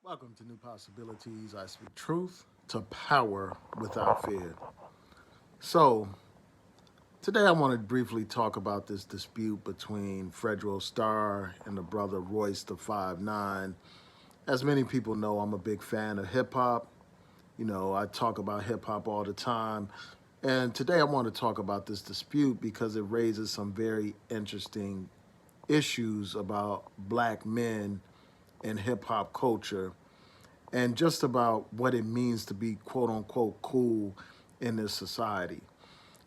Welcome to New Possibilities. I speak truth to power without fear. So, today I want to briefly talk about this dispute between Fredro Starr and the brother Royce Da 5'9". As many people know, I'm a big fan of hip hop. I talk about hip hop all the time. And today I want to talk about this dispute because it raises some very interesting issues about black men and hip hop culture and just about what it means to be quote unquote cool in this society.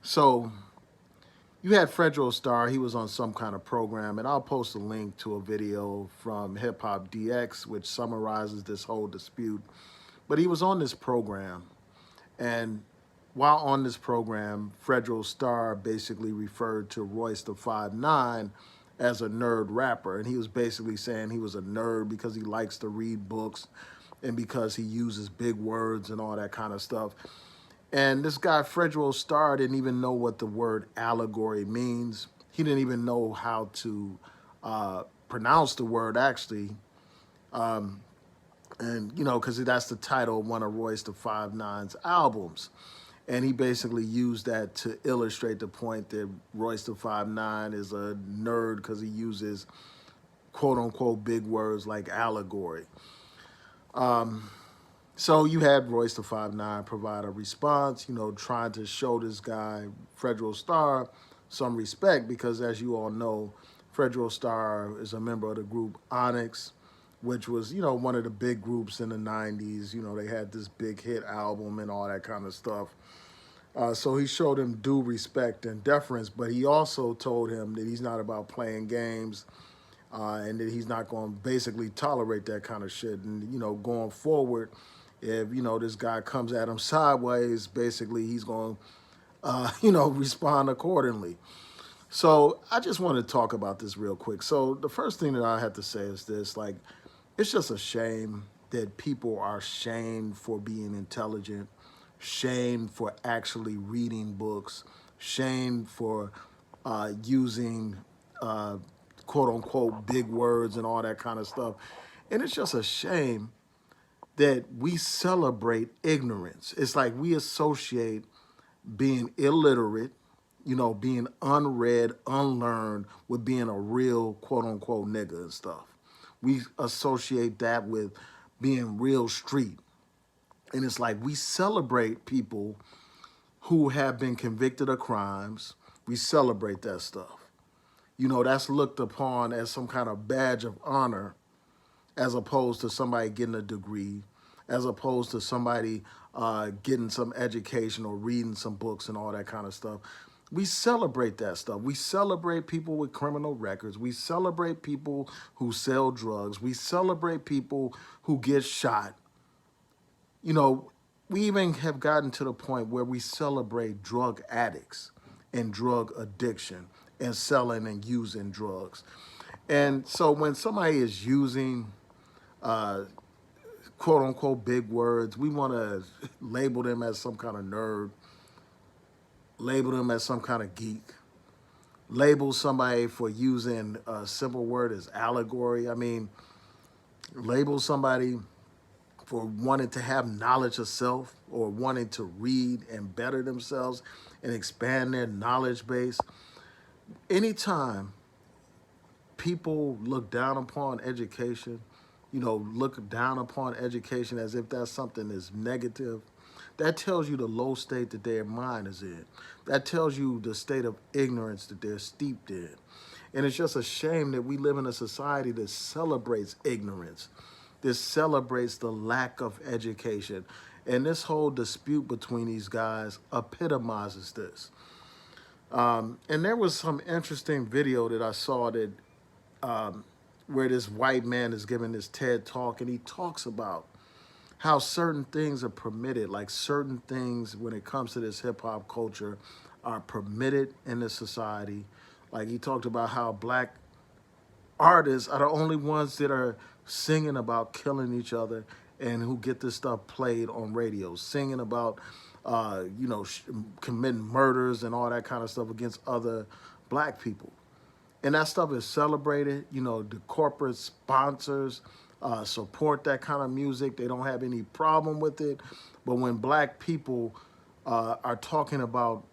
So you had Fredro Starr, he was on some kind of program, and I'll post a link to a video from Hip Hop DX, which summarizes this whole dispute. But he was on this program, and while on this program, Fredro Starr basically referred to Royce Da 5'9" as a nerd rapper. And he was basically saying he was a nerd because he likes to read books and because he uses big words and all that kind of stuff. And this guy, Fredro Starr, didn't even know what the word allegory means. He didn't even know how to pronounce the word, actually. And, because that's the title of one of Royce Da 5'9"'s albums. And he basically used that to illustrate the point that Royce Da 5'9" is a nerd because he uses quote unquote big words like allegory. So you had Royce Da 5'9" provide a response, trying to show this guy, Fredro Starr, some respect because, as you all know, Fredro Starr is a member of the group Onyx, which was, one of the big groups in the 90s. They had this big hit album and all that kind of stuff. So he showed him due respect and deference, but he also told him that he's not about playing games and that he's not going to basically tolerate that kind of shit. And, going forward, if, this guy comes at him sideways, basically he's going to, respond accordingly. So I just want to talk about this real quick. So the first thing that I have to say is this, like, it's just a shame that people are shamed for being intelligent, shamed for actually reading books, shamed for using quote unquote big words and all that kind of stuff. And it's just a shame that we celebrate ignorance. It's like we associate being illiterate, being unread, unlearned with being a real quote unquote nigga and stuff. We associate that with being real street. And it's like we celebrate people who have been convicted of crimes. We celebrate that stuff. That's looked upon as some kind of badge of honor as opposed to somebody getting a degree, as opposed to somebody getting some education or reading some books and all that kind of stuff. We celebrate that stuff. We celebrate people with criminal records. We celebrate people who sell drugs. We celebrate people who get shot. We even have gotten to the point where we celebrate drug addicts and drug addiction and selling and using drugs. And so when somebody is using quote unquote big words, we want to label them as some kind of nerd, label them as some kind of geek, label somebody for using a simple word as allegory. I mean, label somebody for wanting to have knowledge of self or wanting to read and better themselves and expand their knowledge base. Anytime people look down upon education, look down upon education as if that's something that's negative, that tells you the low state that their mind is in. That tells you the state of ignorance that they're steeped in. And it's just a shame that we live in a society that celebrates ignorance. This celebrates the lack of education. And this whole dispute between these guys epitomizes this. And there was some interesting video that I saw that where this white man is giving this TED talk, and he talks about how certain things are permitted, like certain things when it comes to this hip hop culture are permitted in this society. Like he talked about how black artists are the only ones that are singing about killing each other and who get this stuff played on radio, singing about, committing murders and all that kind of stuff against other black people. And that stuff is celebrated. The corporate sponsors support that kind of music. They don't have any problem with it. But when black people are talking about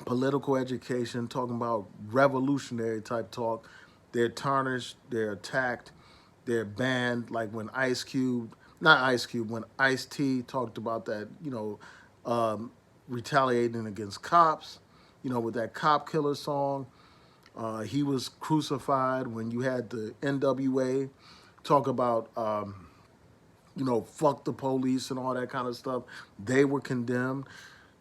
political education, talking about revolutionary type talk, they're tarnished, they're attacked, they're banned. Like when Ice Cube, not Ice Cube, when Ice T talked about that, retaliating against cops, with that cop killer song. He was crucified when you had the NWA talk about, fuck the police and all that kind of stuff. They were condemned.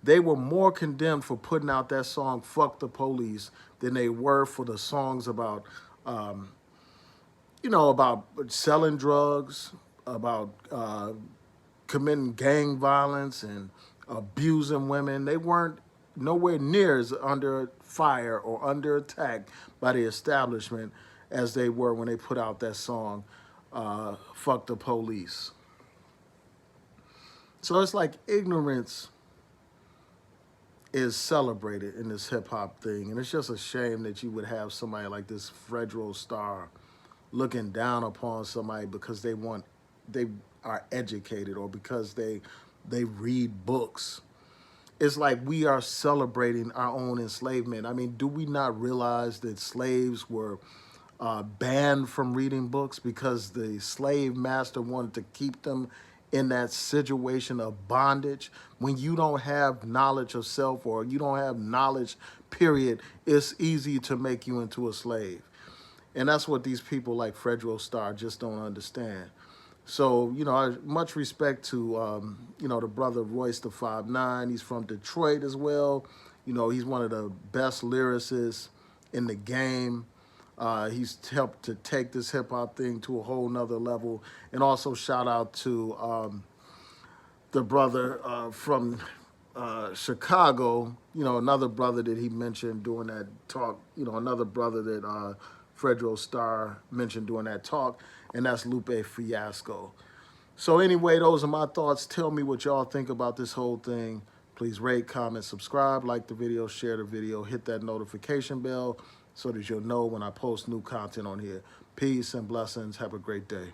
They were more condemned for putting out that song, Fuck the Police, than they were for the songs about, about selling drugs, about committing gang violence and abusing women. They weren't nowhere near as under fire or under attack by the establishment as they were when they put out that song, Fuck the Police. So it's like ignorance is celebrated in this hip hop thing. And it's just a shame that you would have somebody like this FREDRO Starr looking down upon somebody because they are educated or because they read books. It's like we are celebrating our own enslavement. I mean, do we not realize that slaves were banned from reading books because the slave master wanted to keep them in that situation of bondage? When you don't have knowledge of self or you don't have knowledge, period, it's easy to make you into a slave. And that's what these people like FREDRO Starr just don't understand. So, much respect to, the brother Royce Da 5'9". He's from Detroit as well. He's one of the best lyricists in the game. He's helped to take this hip hop thing to a whole nother level. And also shout out to the brother from Chicago, another brother that he mentioned during that talk, another brother that FREDRO Starr mentioned during that talk, and that's Lupe Fiasco. So anyway, those are my thoughts. Tell me what y'all think about this whole thing. Please rate, comment, subscribe, like the video, share the video, hit that notification bell so that you'll know when I post new content on here. Peace and blessings. Have a great day.